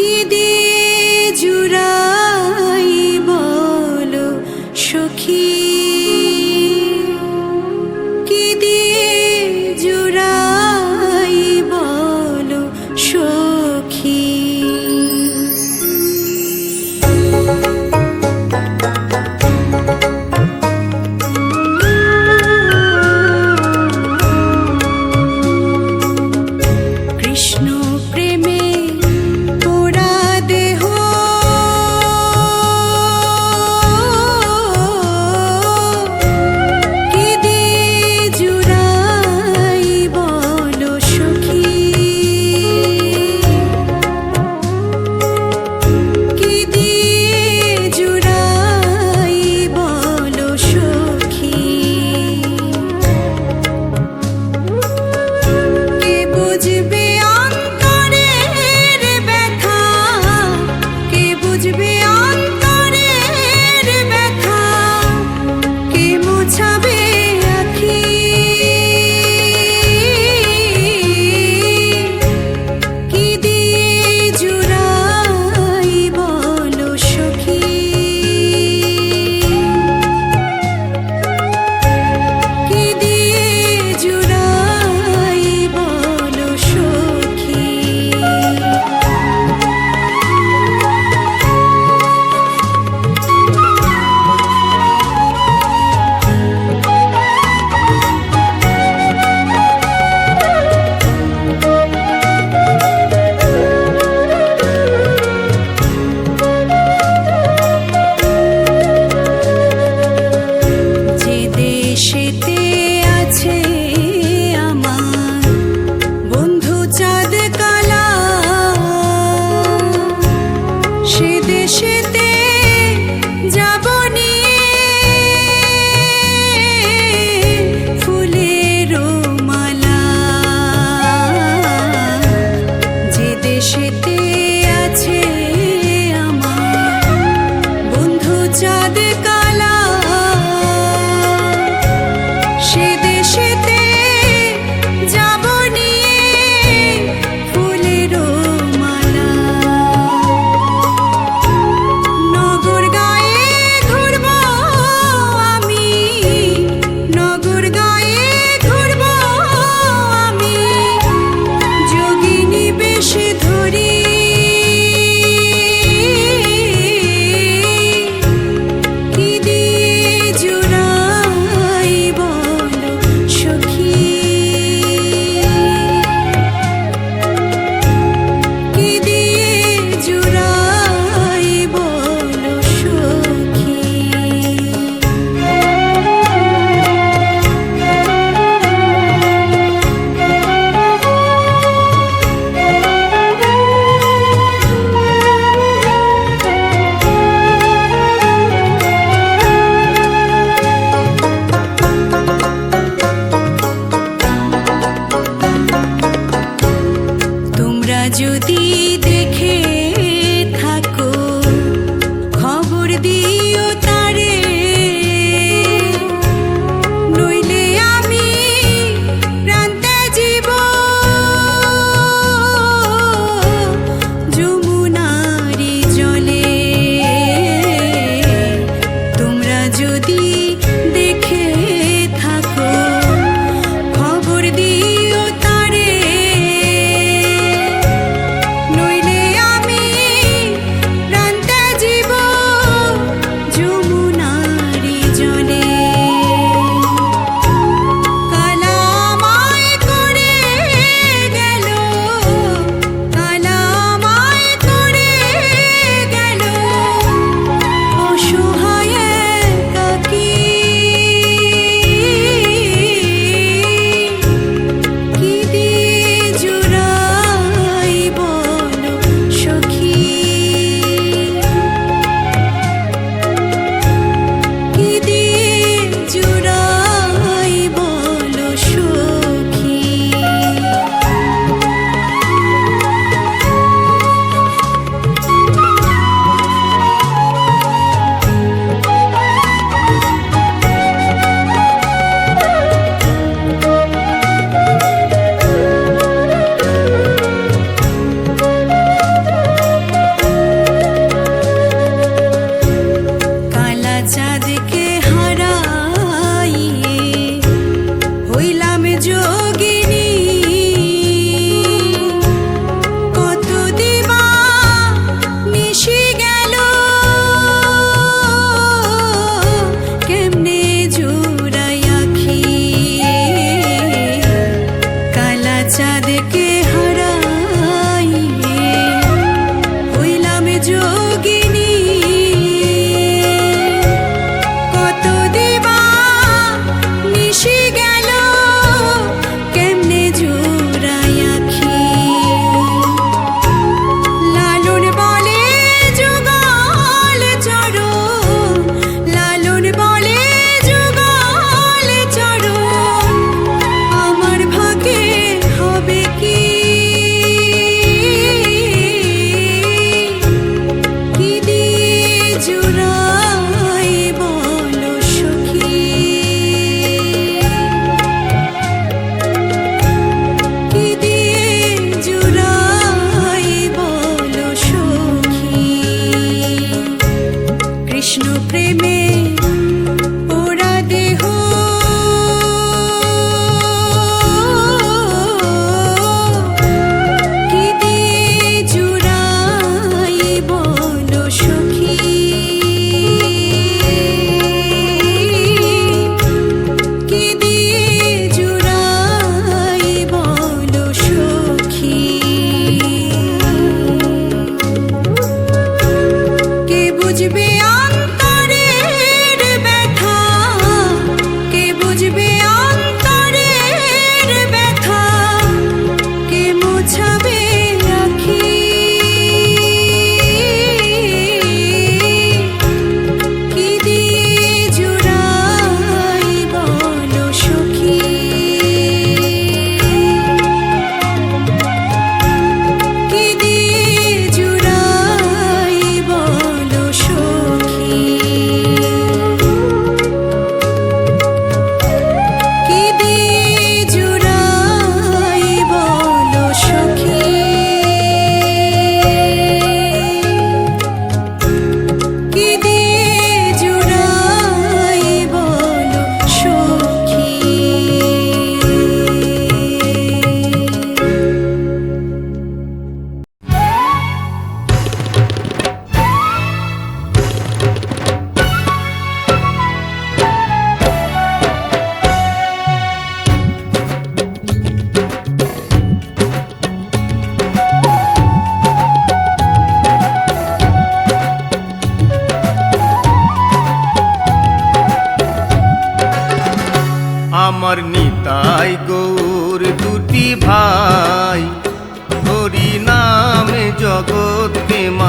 কি দিয়ে জুড়াই বলো সখী, কি দিয়ে জুড়াই বলো সখী। কৃষ্ণ প্রেমে পোড়া দেহ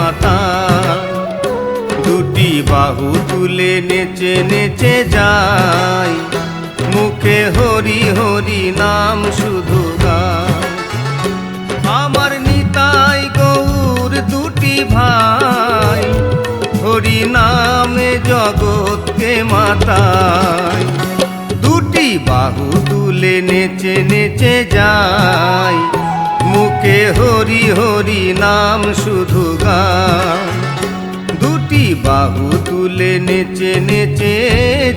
মাতায়। দুটি বাহু তুলে নেচে নেচে যায়, মুখে হরি হরি নাম শুধু গায়। আমার নিতাই গৌর দুটি ভাই, হরি নামে জগৎকে মাতায়। দুটি বাহু তুলে নেচে নেচে যায়, মুখে হরি হরি নাম শুধু গায়। দুটি বাহু তুলে নেচে নেচে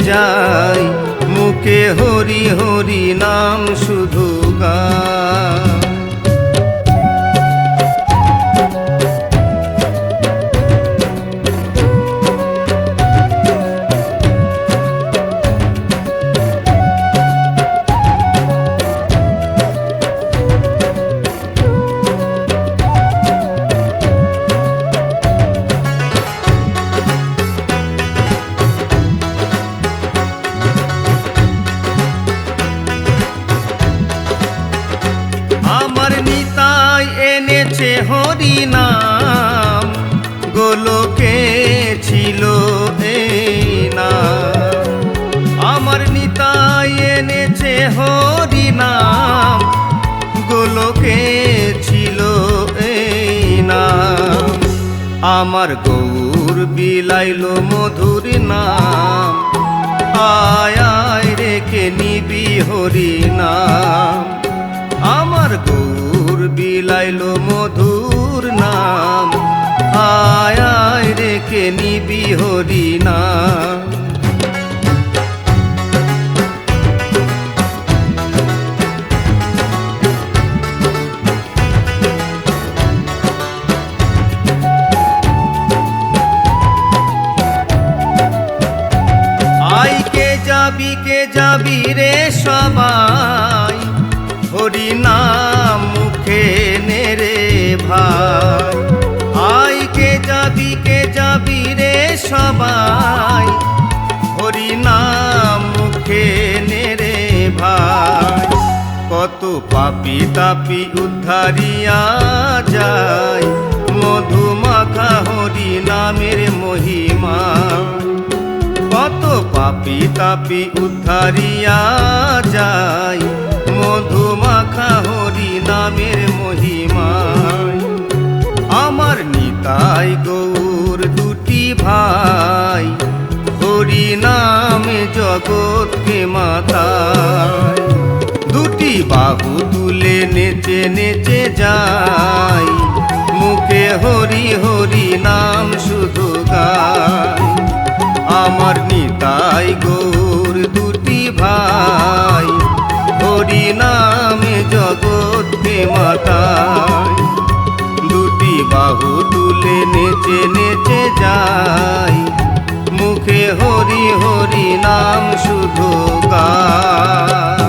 যায়, মুখে হরি হরি নাম শুধু গায়। আমার নিতাই এনেছে হরি নাম, গোলকে ছিল এই নাম। আমার নিতাই এনেছে হরি নাম, গোলকে ছিল এই নাম। আমার গৌর বিলাইল মধুর নাম, আয় আয় রেখে নিবি হরি নাম। আমার গৌর বিলাইল মধুর নাম, আয় আয় রেখে নিবি হরি নাম। কে যাবি রে সবাই, হরি নাম মুখে নে রে ভাই। আই কে যাবি রে সবাই, হরি নাম মুখে নে রে ভাই। কত পাপী তাপী উদ্ধারিয়া যায়, মধু মাখা হরি নামের মহিমা। কত পাপী তাপী উদ্ধারিয়া যায়, মধু মাখা হরি নামের মহিমায়। আমার নিতাই গৌর দুটি ভাই, হরি নামে জগৎকে মাতায়। দুটি বাহু তুলে নেচে নেচে যায়, মুখে হরি হরি নাম শুধু গায়। আমার নিতাই গৌর দুটি ভাই, হরি নামে জগৎকে মাতায়। দুটি বাহু তুলে নেচে নেচে যায়, মুখে হরি হরি নাম শুধু গায়।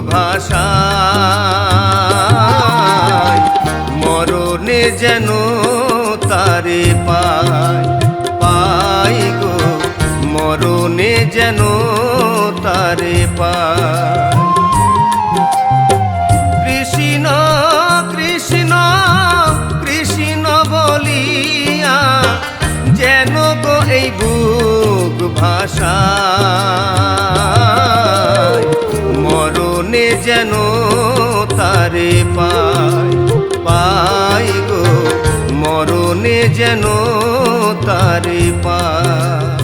ভাষায় মরণে যেন তারে পাই পাই গো মরণে যেন তারে পাই কৃষ্ণ কৃষ্ণ কৃষ্ণ বলিয়া যেন গো এই বুক ভাষায় মরণে যেন তারে পাই পাই গো মরণে যেন তারে পাই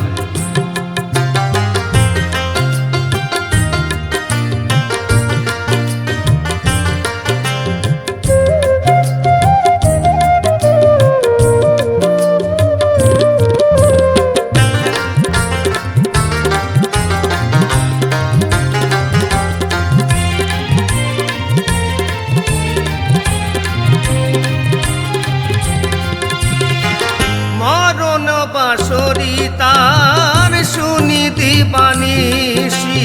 মরণ বাঁশরি তার শুনি দিবানিসি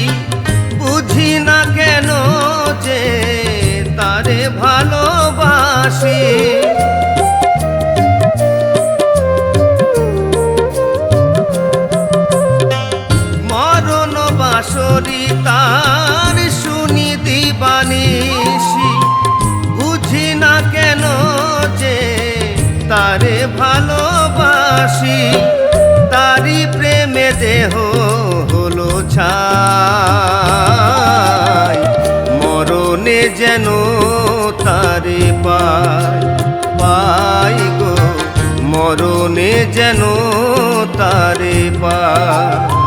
বুঝি না কেন যে তারে ভালোবাসি মরণ বাঁশরি তার শুনি দিবানিসি বুঝি না কেন যে তারে ভালোবাসি তারি প্রেমে দেহ হলো ছাই মরণে যেন তারে পাই পাই গো মরণে যেন তারে পাই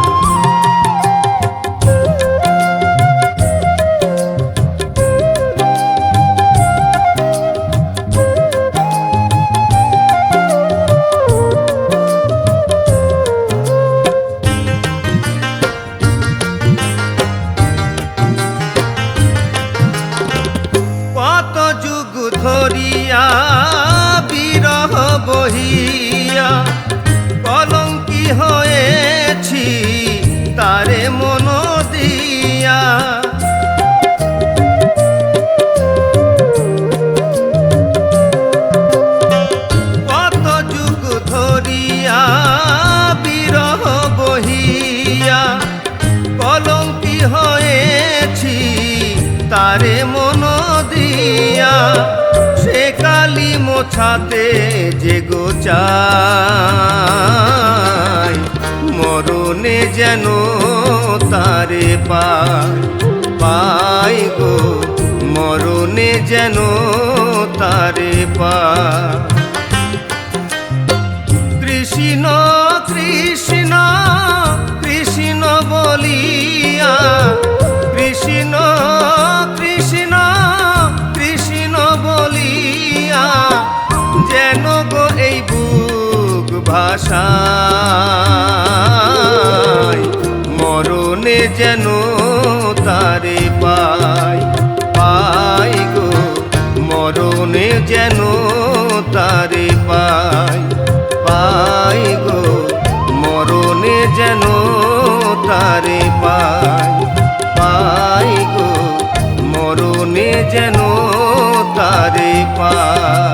কত যুগ ধরিয়া বিরহ বহিয়া কলঙ্কি হয়েছি তারে মন দিয়া কত যুগ ধরিয়া বিরহ বহিয়া কলঙ্কি হয়েছি তারে মন দিয়া সে কালি মোছাতে যে গো চাই মরণে যেন তারে পাই পাই গো মরণে যেন তারে পাই কৃষ্ণ কৃষ্ণ কৃষ্ণ বলিয়া কৃষ্ণ কৃষ্ণ কৃষ্ণ বলিয়া যেন গো এই বুক ভাষায় মরণে যেন তারে পাই পাই গো মরণে যেন তারে পাই পাই গো মরণে যেন তারে পাই পাই গো মরণে যেন তারে পাই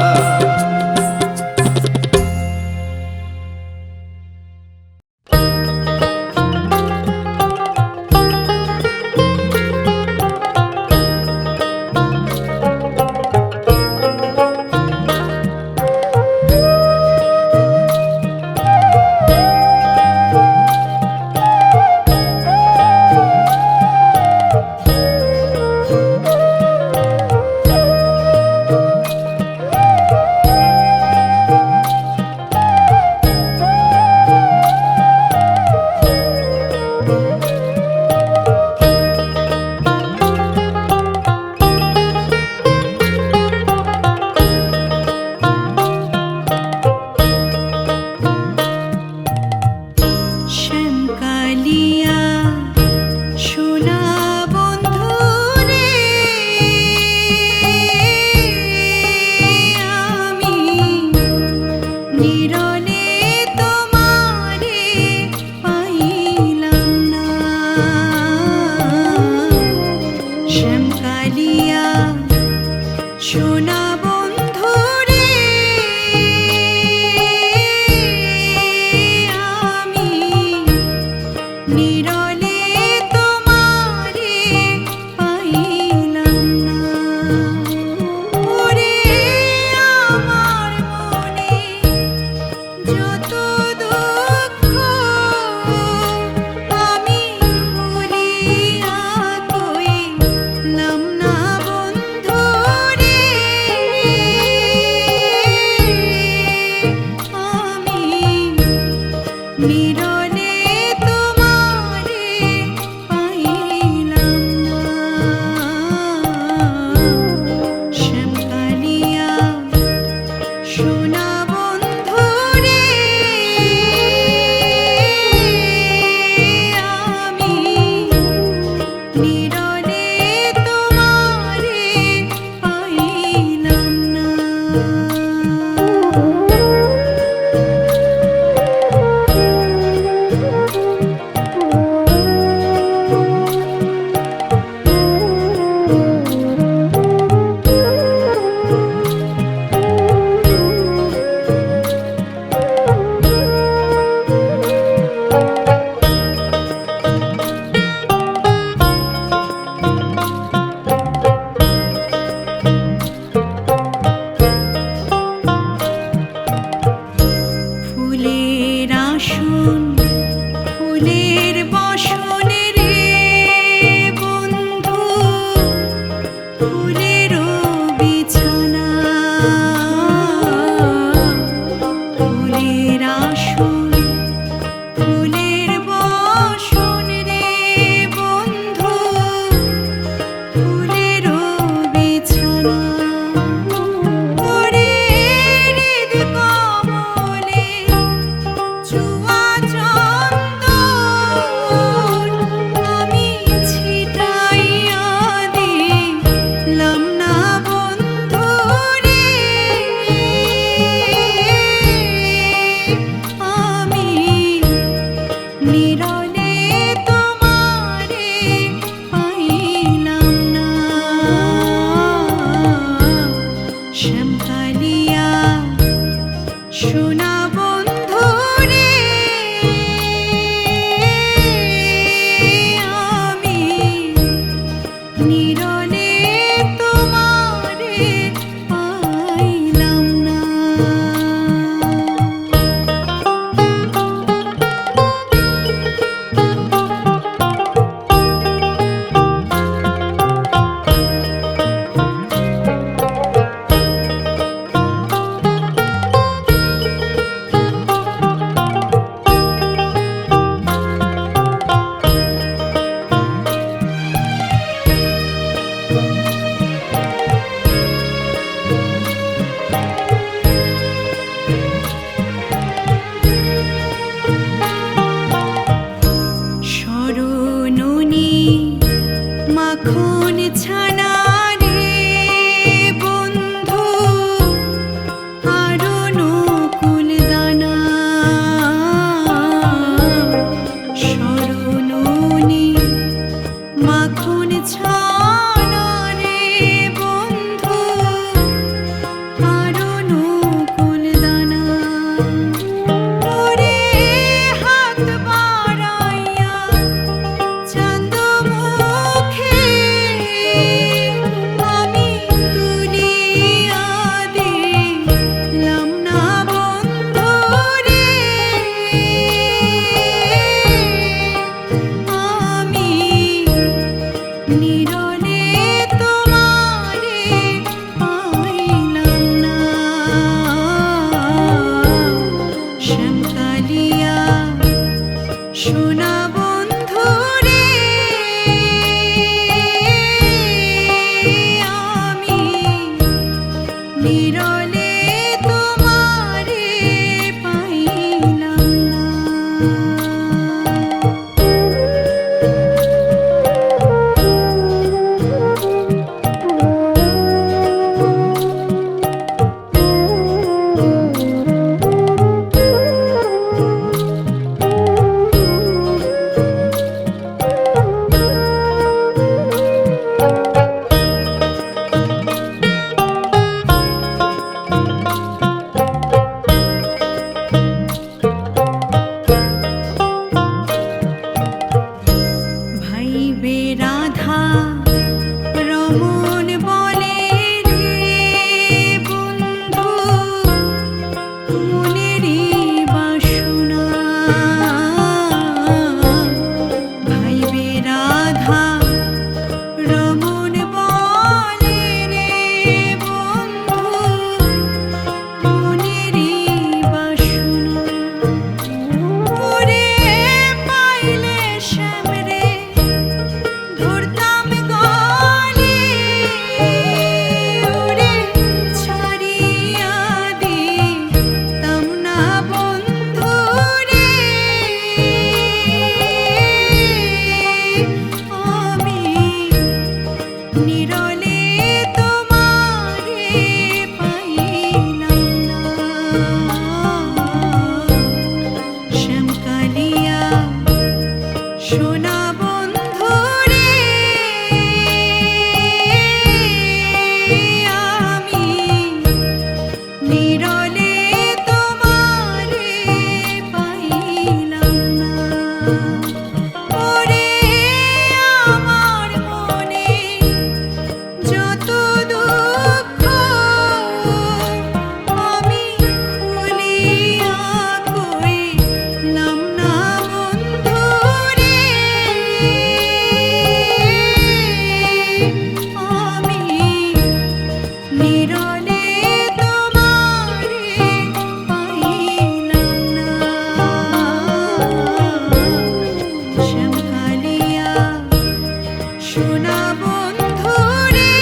সোনা বন্ধু রে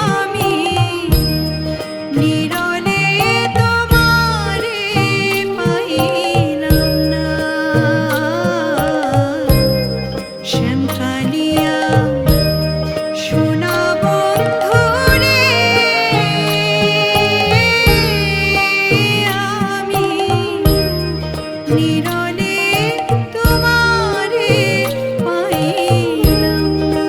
আমি নিরলে তোমারে পাইলাম না শ্যামকালিয়া সোনা বন্ধু রে আমি নিরলে তোমারে পাইলাম না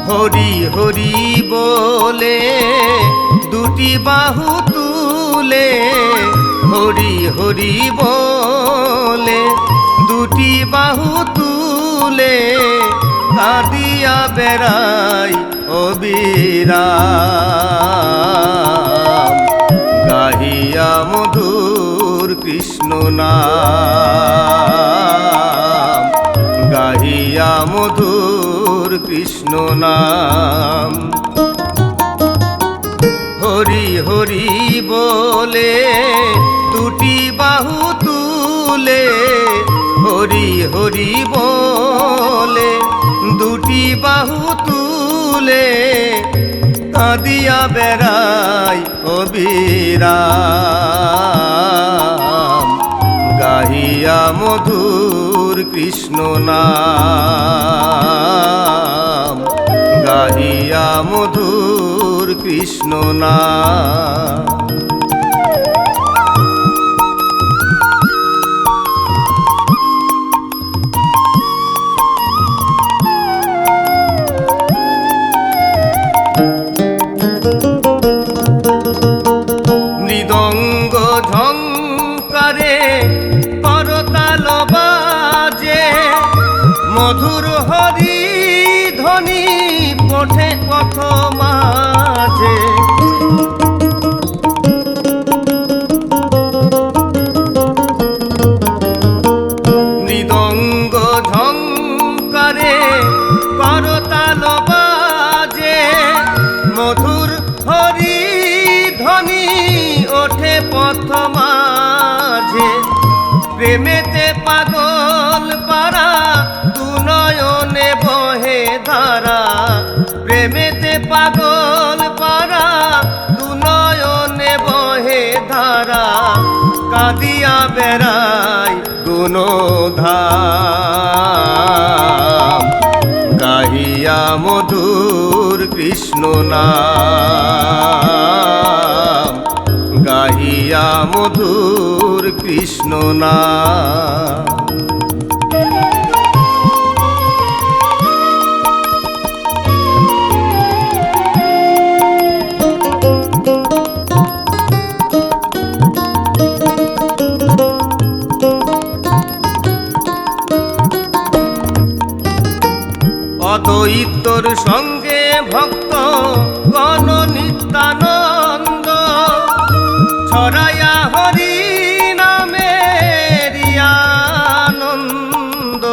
হরি হরি বলে দুটি বাহু তুলে হরি হরি বলে দুটি বাহু তুলে কাঁদিয়া বেড়াই অবিরাম গাহিয়া মধুর কৃষ্ণ নাম গাহিয়া মধুর কৃষ্ণ নাম হরি হরি বলে দুটি বাহু তুলে হরি হরি বলে দুটি বাহু তুলে কাঁদিয়া বেড়াই অবিরাম গাহিয়া মধুর কৃষ্ণ নাম গাহিয়া মধুর কৃষ্ণ নাম মৃদঙ্গ ঝঙ্কারে করতাল বাজে মধুর হরি ধ্বনি পঠে পথ মাঝে মৃদঙ্গ ঝঙ্কারে করতাল বাজে মধুর হরি ধ্বনি ওঠে পথ মাঝে প্রেমেতে পাগল পারা দু নয়নে বহে ধারা প্রেমেতে পাগল পারা দু নয়নে বহে ধারা কাঁদিয়া বেড়াই গুণধাম গাহিয়া মধুর কৃষ্ণ নাম গাহিয়া মধুর কৃষ্ণ নাম অদ্বৈতর সঙ্গে ভক্ত গণ নিত্যানন্দ ছড়ায়া হরি নামের আনন্দ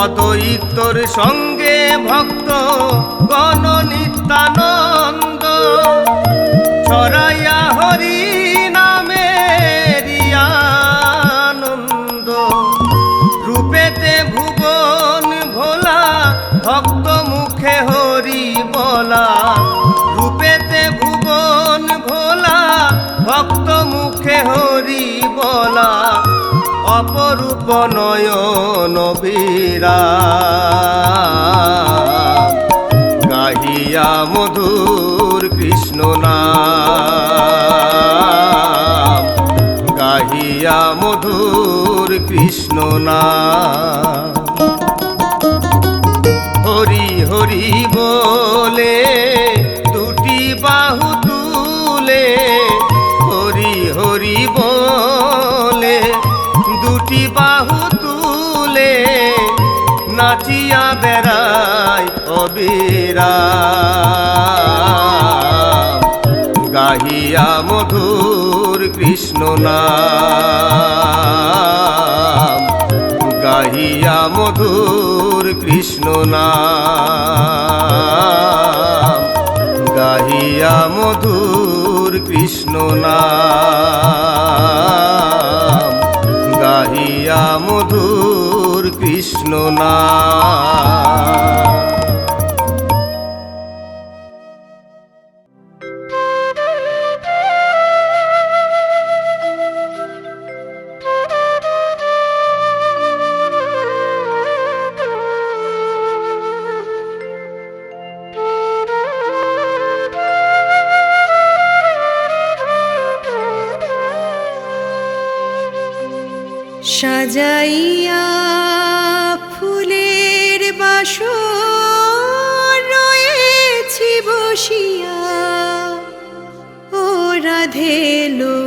অদ্বৈতর সঙ্গে ভক্ত গণ নিত্যানন্দ ছড়ায়া হরি নামের ভক্ত মুখে হরি বলা অপরূপ নয়ন বিরাম গাহিয়া মধুর কৃষ্ণ নাম গাহিয়া মধুর কৃষ্ণ নাম হরি হরি বলে দুটি বাহু তুলে হরি হরি বলে দুটি বাহু তুলে নাচিয়া বেড়ায় অবিরাম গাহিয়া মধুর কৃষ্ণ নাম গাহিয়া মধুর কৃষ্ণ নাম গাহিয়া মধুর কৃষ্ণ নাম গাহিয়া মধুর কৃষ্ণ নাম। সাজাইয়া ফুলের বাসর রয়েছি বসিয়া ও রাধে এলো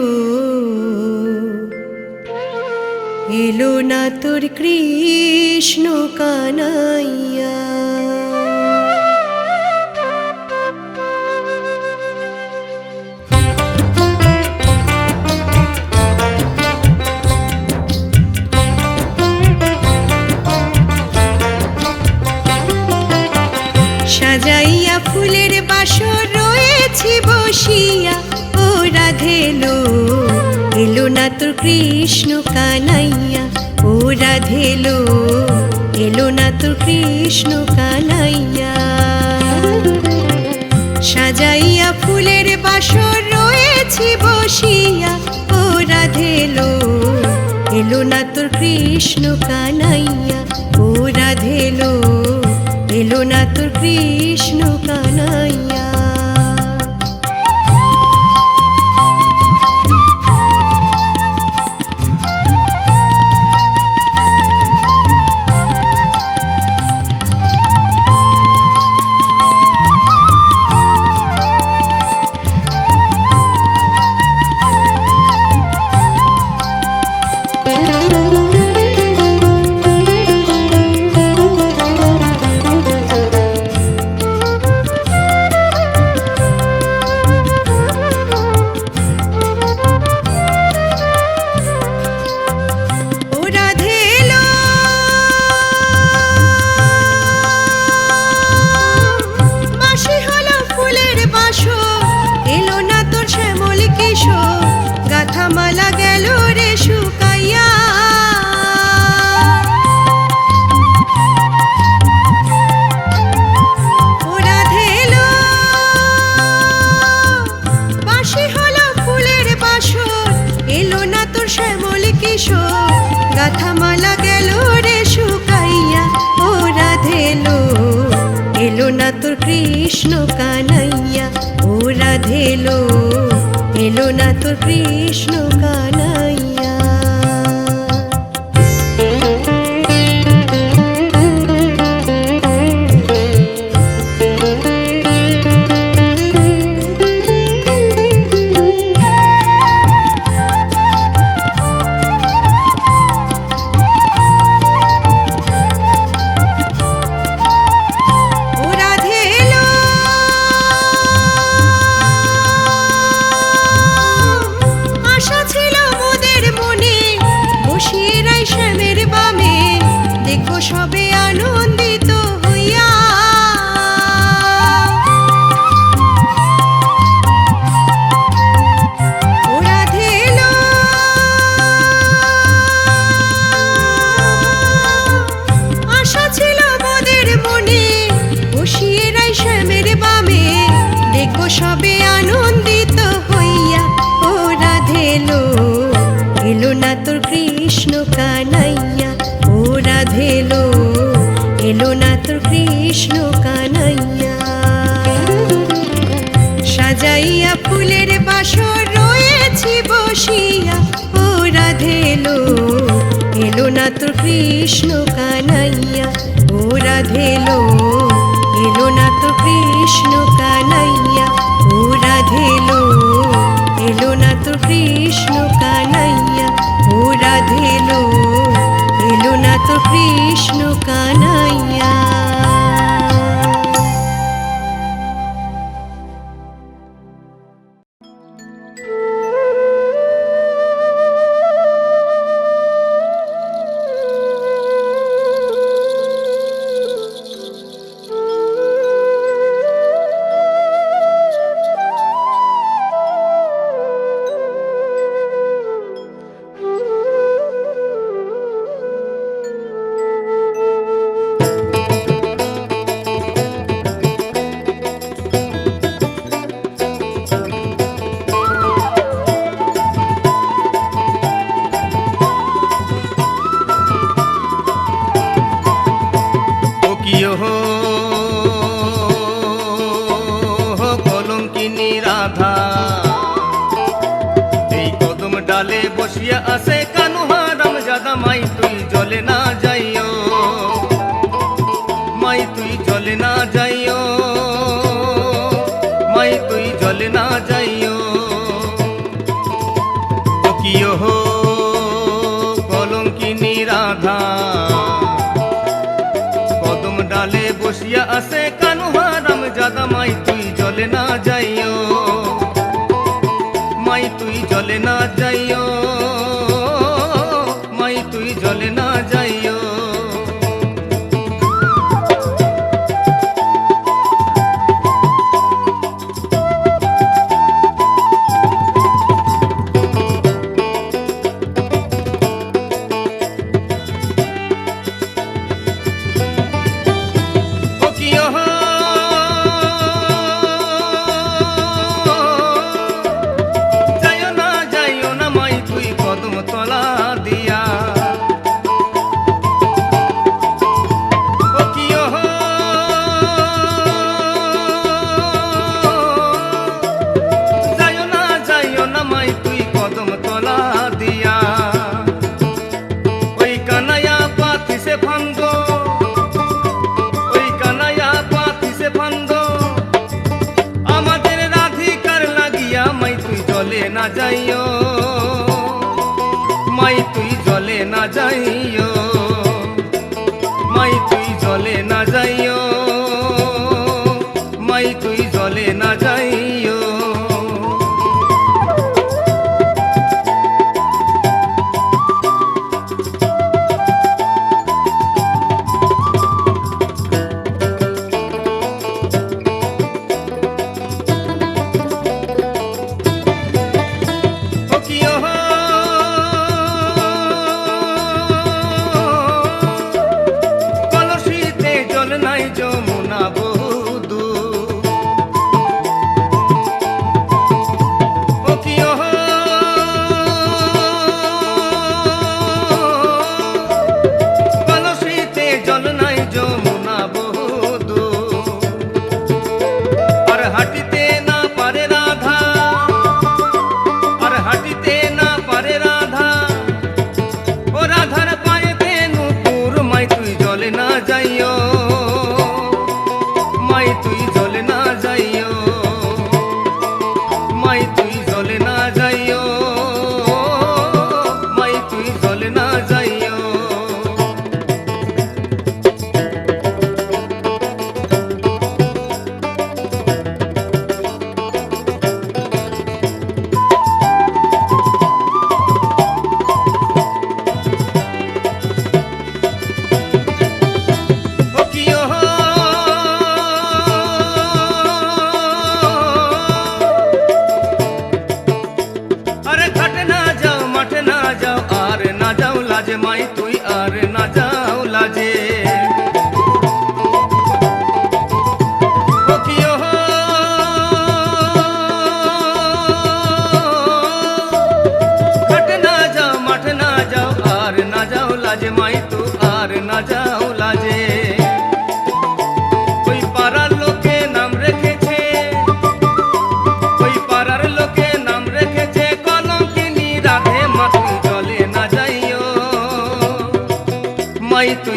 না তোর কৃষ্ণ কানাইয়া। সাজাইয়া ফুলের বাসর রয়েছি বসিয়া ও রাধে এলো না তোর কৃষ্ণ কানাইয়া ও রাধে এলো না তোর কৃষ্ণ কানাইয়া। সাজাইয়া ফুলের বাসর রয়েছি বসিয়া ও রাধে এলো না তোর কৃষ্ণ কানাইয়া ও রাধে এলো না তোর কৃষ্ণ কানাইয়া। গাথামালা গেল রে শুকাইয়া ও রাধে এলো না তোর কৃষ্ণ কানাইয়া ও রাধে এলো না তোর কৃষ্ণ কানাইয়া। আশা ছিল মোদের না তোর কৃষ্ণ কানাইয়া ও রাধে লো, এলো না তোর কৃষ্ণ কানাইয়া ও রাধে লো, এলো না তোর কৃষ্ণ কানাইয়া ও রাধে লো, এলো না তোর কৃষ্ণ কানাইয়া। কলঙ্কিনী রাধা এই কদম ডালে বসিয়া আছে কানুহারাম জাদা, মাই তুই জলে না যাইও, মাই তুই জলে না যাইও, মাই তুই জলে না যাইও। কিয় হো কলঙ্কিনী রাধা কদম ডালে বসিয়া আছে কানুহারাম জাদা, মাই তুই জলে না যাইও, মাই তুই জলে না যাইও, মাই তুই জলে না যাইও। না যাইও, মাই তুই জলে না যাইও, মাই তুই জলে না যাইও, মাই তুই জলে না যাইও।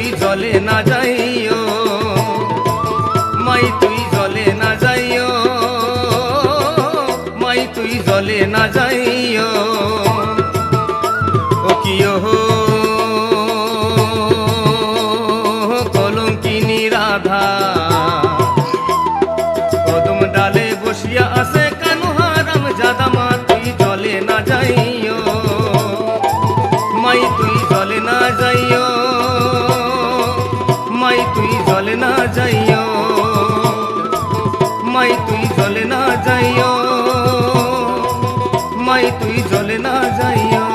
তুই জলে না যাইও, মাই তুই জলে না যাইও, মাই তুই জলে না যাইও। ও কিয় কলঙ্কিনী রাধা, কদম ডালে বসিয়া আছে কানুহারাম জাদা, মা তুই জলে না যাইও, মাই তুই জলে না যাইও, মাই তুই জলে না যাইও, মাই তুই জলে না যাইও, মাই তুই জলে না যাইও,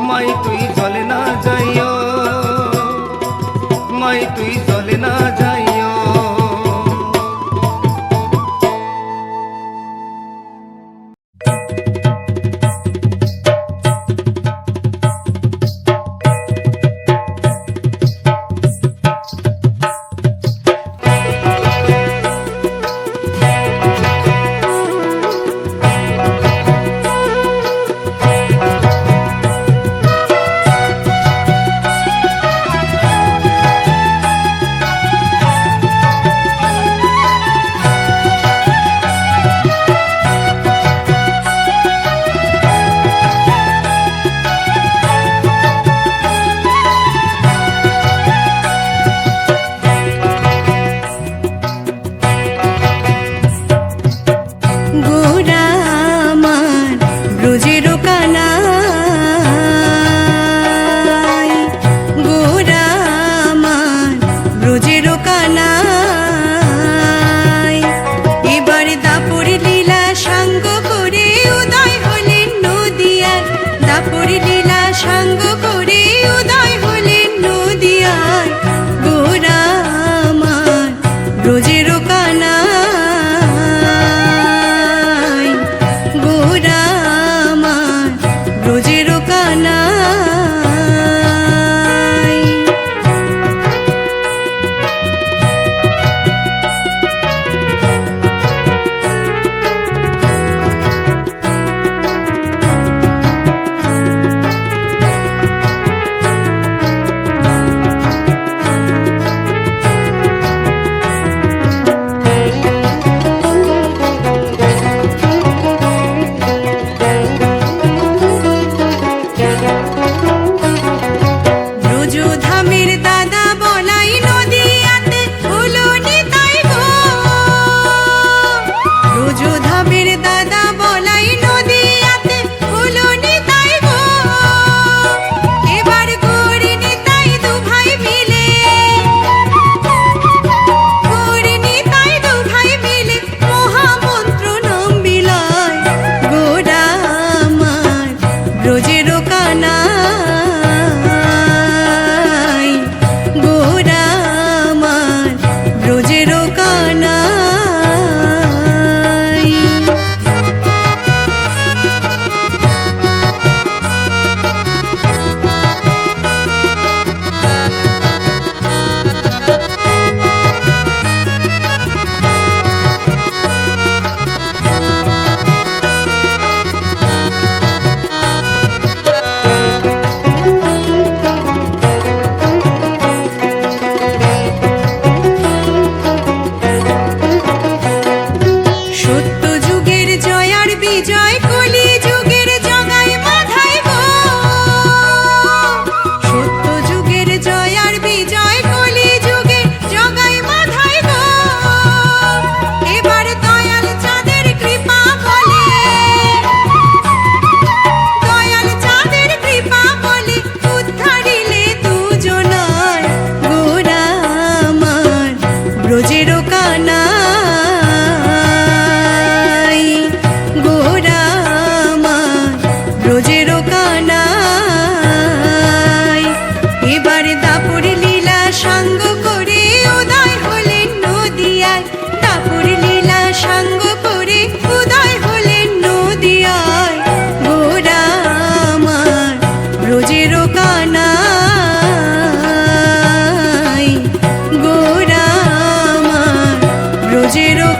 মাই তুই জলে না যাইও, মাই তুই জলে না যাইও।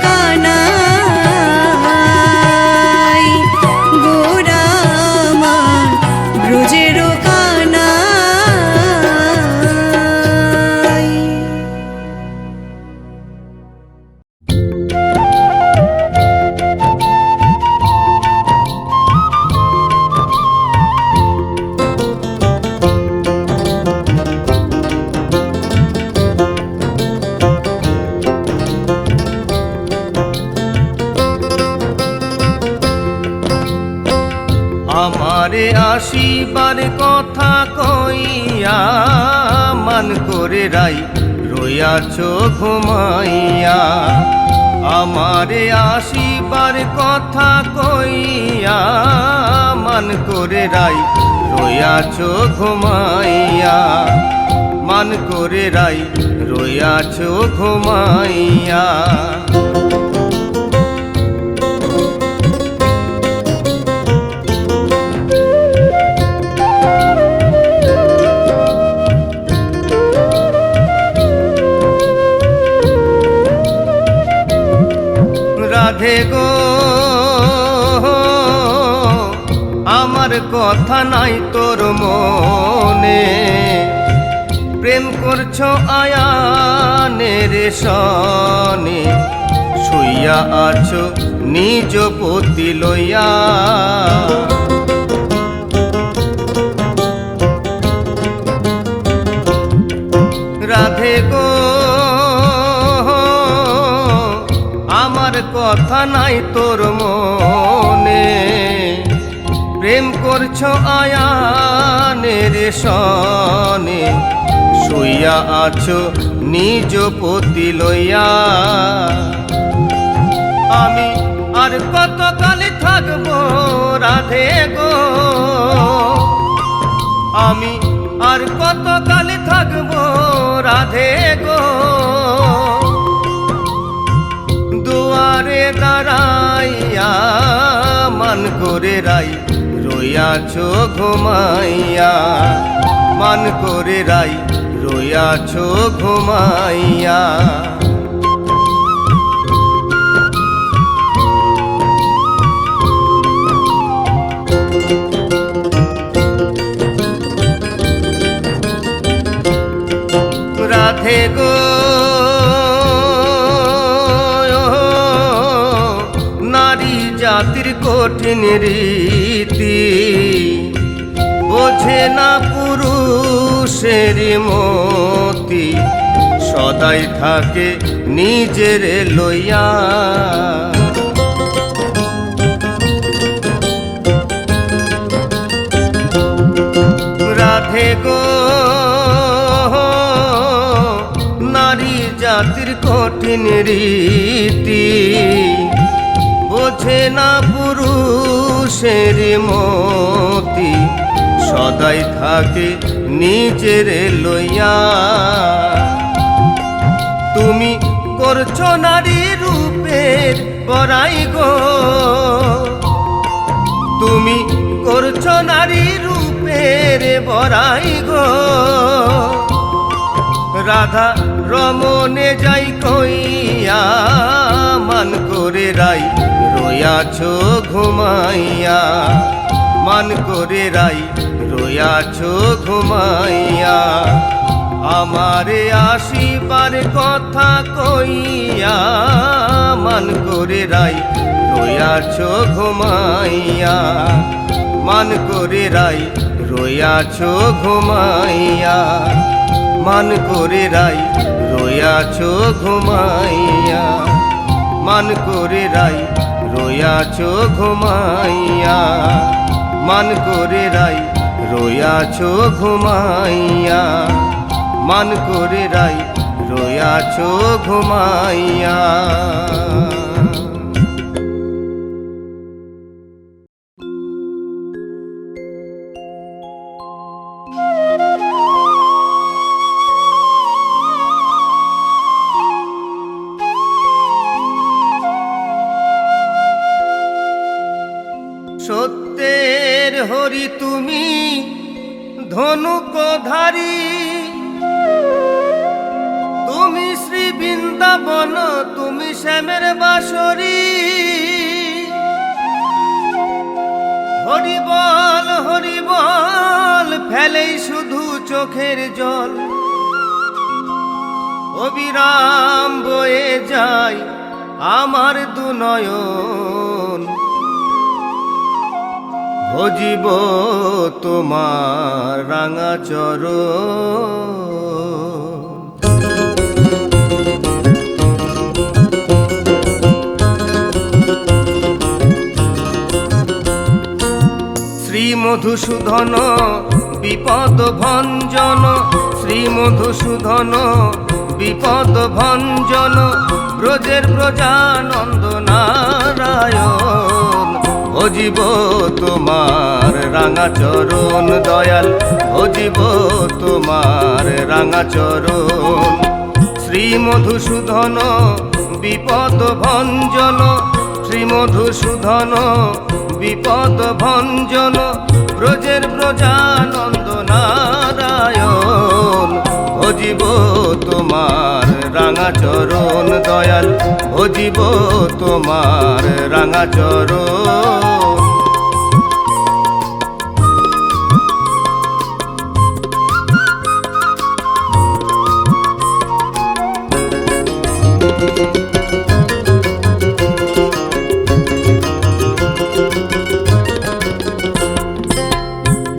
কানাই গোরা মা আমারে আসিবার কথা কইয়া মান করে রাই রইয়াছ ঘুমাইয়া। আমারে আসিবার কথা কইয়া মান করে রাই রইয়াছ ঘুমাইয়া। মান করে রাই রইয়াছ ঘুমাইয়া। রাধে গো আমার কথা নাই তোর মনে, প্রেম করছো আয়ানের সনে। শুইয়া আছো নিজ পতি লইয়া। রাধে গো আমার কথা নাই তোর মনে, প্রেম করছো আয়ানের সনে। শুইয়া আছো নিজ পতি লইয়া। আমি আর কত কাল থাকবো রাধে গো, আমি আর কত কাল থাকবো রাধে গো। দুয়ারে দাঁড়াইয়া মান করে রাই রইয়াছ ঘুমাইয়া। মান করে রাই রইয়াছ ঘুমাইয়া। রাধে গো নারী জাতির কঠিন রীতি, বোঝে না পুরুষের মতি। সদাই থাকে নিজের লইয়া। রাধে গো নারী জাতির কঠিন রীতি, বোঝে না পুরুষের মতি। সদাই থাকে নিজের লইয়া। তুমি করছো নারী রূপের বড়াই গো, তুমি করছো নারী রূপের বড়াই গো। রাধা রমনে যাই কইয়া মান করে রাই রইয়াছ ঘুমাইয়া। মান করে রাই রইয়াছ ঘুমাইয়া। আমারে আসিবার কথা কইয়া মান করে রাই রইয়াছ ঘুমাইয়া। মান করে রাই রইয়াছ ঘুমাইয়া। মান করে রাই রইয়াছ ঘুমাইয়া। মান করে রাই রইয়াছ ঘুমাইয়া। মান করে রাই রইয়াছ ঘুমাইয়া। মান করে রাই রইয়াছ ঘুমাইয়া। সত্যের হরি তুমি ধনুকধারী, তুমি শ্রী বৃন্দাবন, তুমি শ্যামের বাঁশরী। হরি বল ফেলেই শুধু চোখের জল। অবিরাম বয়ে যায় আমার দুনয়ন। ভজিব তোমার রাঙা চরণ। শ্রী মধুসূদন বিপদ ভঞ্জন, শ্রী মধুসূদন বিপদ ভঞ্জন, ব্রজের ব্রজানন্দ নারায়ণ। ভজিব তোমার রাঙা চরণ দয়াল, ভজিব তোমার রাঙা চরণ। শ্রী মধুসূদন বিপদ ভঞ্জন, শ্রী মধুসূদন বিপদ ভঞ্জন, ব্রজের ব্রজানন্দ নারায়ণ। ভজিব তোমার রাঙা চরণ দয়াল, ভজিব তোমার রাঙা চরণ।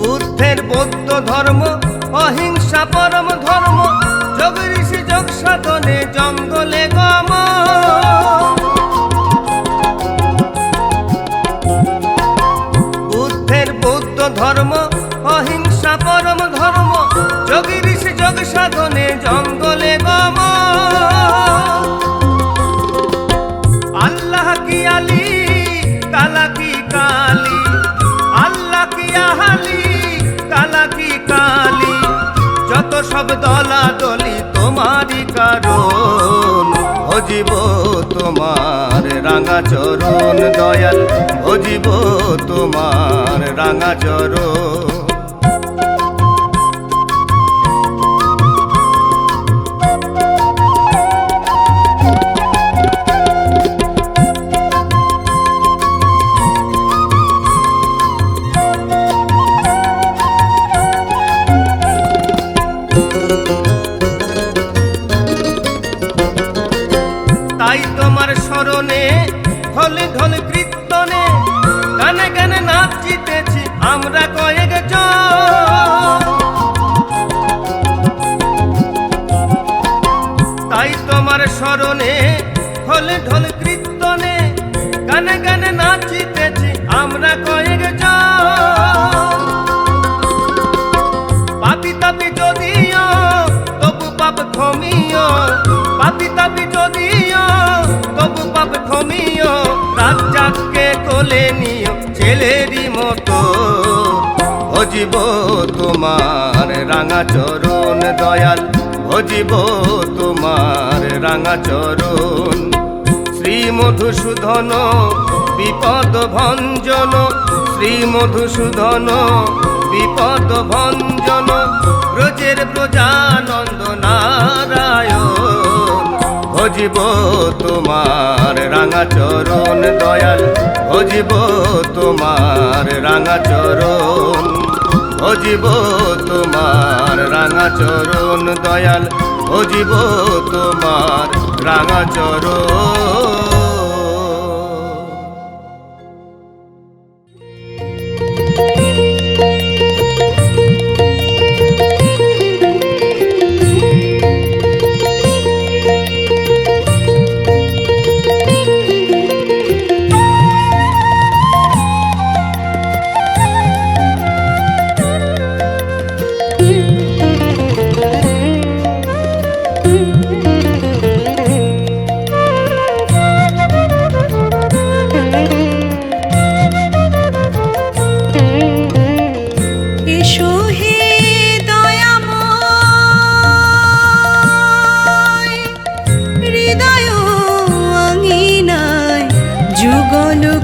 বুদ্ধের বৌদ্ধ ধর্ম অহিংসা পরম ধর্ম, যোগ ঋষি যোগ সাধনে জঙ্গলে গম। বুদ্ধের বৌদ্ধ ধর্ম অহিংসা পরম ধর্ম, যোগ ঋষি যোগ সাধনে জঙ্গলে গম। আল্লাহ কি আলী কালা কি কালী, আল্লাহ কি আহালি কালা কি কালী, যত সব দলাদলি তোমারই কারণ। ভজিব তোমার রাঙা চরণ দয়াল, ভজিব তোমার রাঙা চরণ। তাই তোমার স্মরণে ঢলে ঢলে কীর্তনে, গানে গানে নাচিতেছি আমরা কয়েকজন। তাই তোমার স্মরণে ঢলে ঢলে কীর্তনে, গানে গানে নাচিতেছি আমরা কয়েকজন। পাপি তাপি যদিও তবু পাপ ক্ষমিও, পাপি তাপি যদিও তবু পাপ ক্ষমিও, রাজ্জাককে কোলে নিও ছেলেরই মতো। ভজিব তোমার রাঙা চরণ দয়াল, ভজিব তোমার রাঙা চরণ। শ্রী মধুসূদন বিপদ ভঞ্জন, শ্রী মধুসূদন বিপদ ভঞ্জন, ব্রজের ব্রজানন্দ নারায়ণ। ভজিব তোমার রাঙা চরণ দয়াল, ভজিব তোমার রাঙা চরণ। ভজিব তোমার রাঙা চরণ দয়াল, ভজিব তোমার রাঙা চরণ।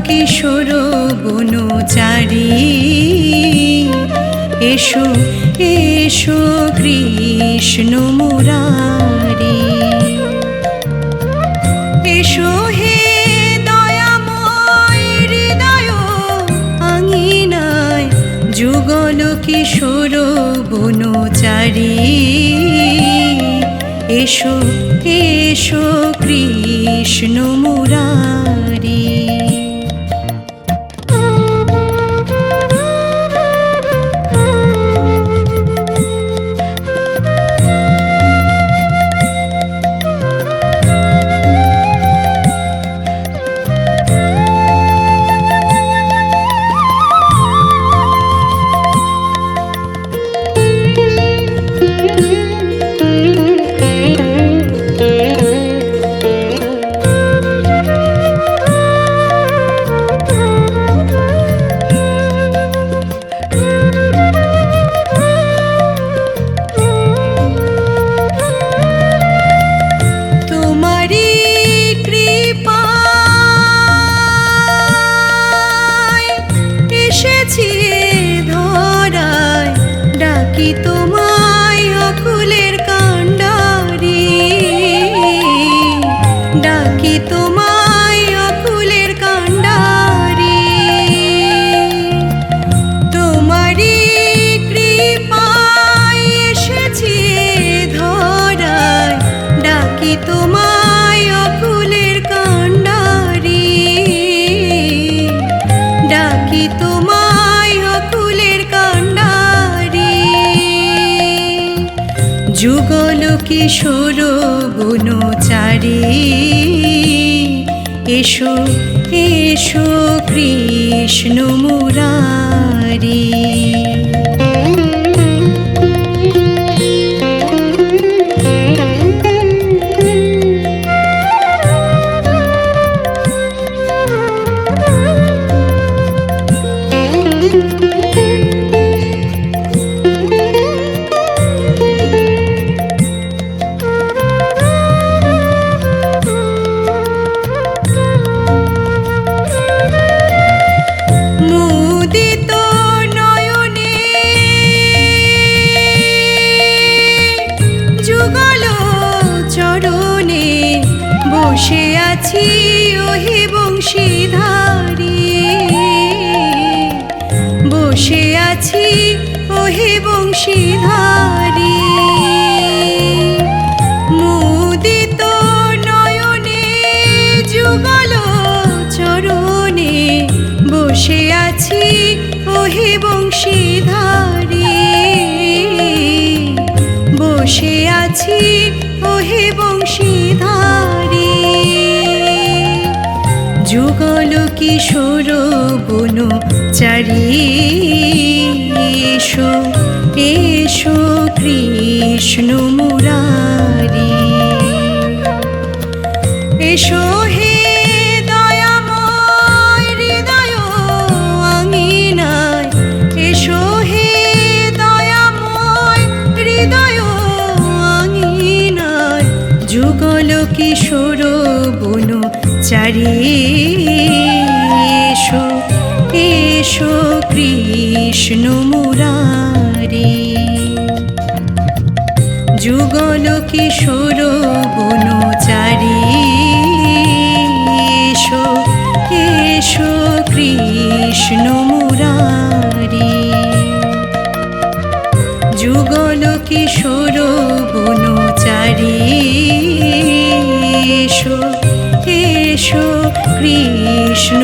কিশোর বনচারী, এসো এসো কৃষ্ণ মুরারি। এসো হে দয়াময় হৃদয় আঙিনায়, যুগল কিশোর বনচারী। এসো এসো কৃষ্ণ মুরারি। যুগল কিশোর বনচারী, এসো এসো কৃষ্ণ মুরারি। মুদিত নয়নে যুগল চরণে বসে আছি ওহে বংশীধারী, বসে আছি ওহে বংশীধারী। মুদিত নয়নে যুগল চরণে বসে আছি ওহে বংশীধারী, বসে আছি ওহে বংশীধারী। যুগল কিশোর বনচারী, এসো এসো কৃষ্ণ মুরারি। এসো হে দয়াময় হৃদয় আঙিনায়, এসো হে দয়াময় হৃদয় আঙিনায়। যুগল কিশোর বনচারী, এসো এসো কৃষ্ণ মুরারি। যুগল কিশোর বনচারী, এসো এসো কৃষ্ণ মুরারি। যুগল কিশোর বনচারী, এসো এসো কৃষ্ণ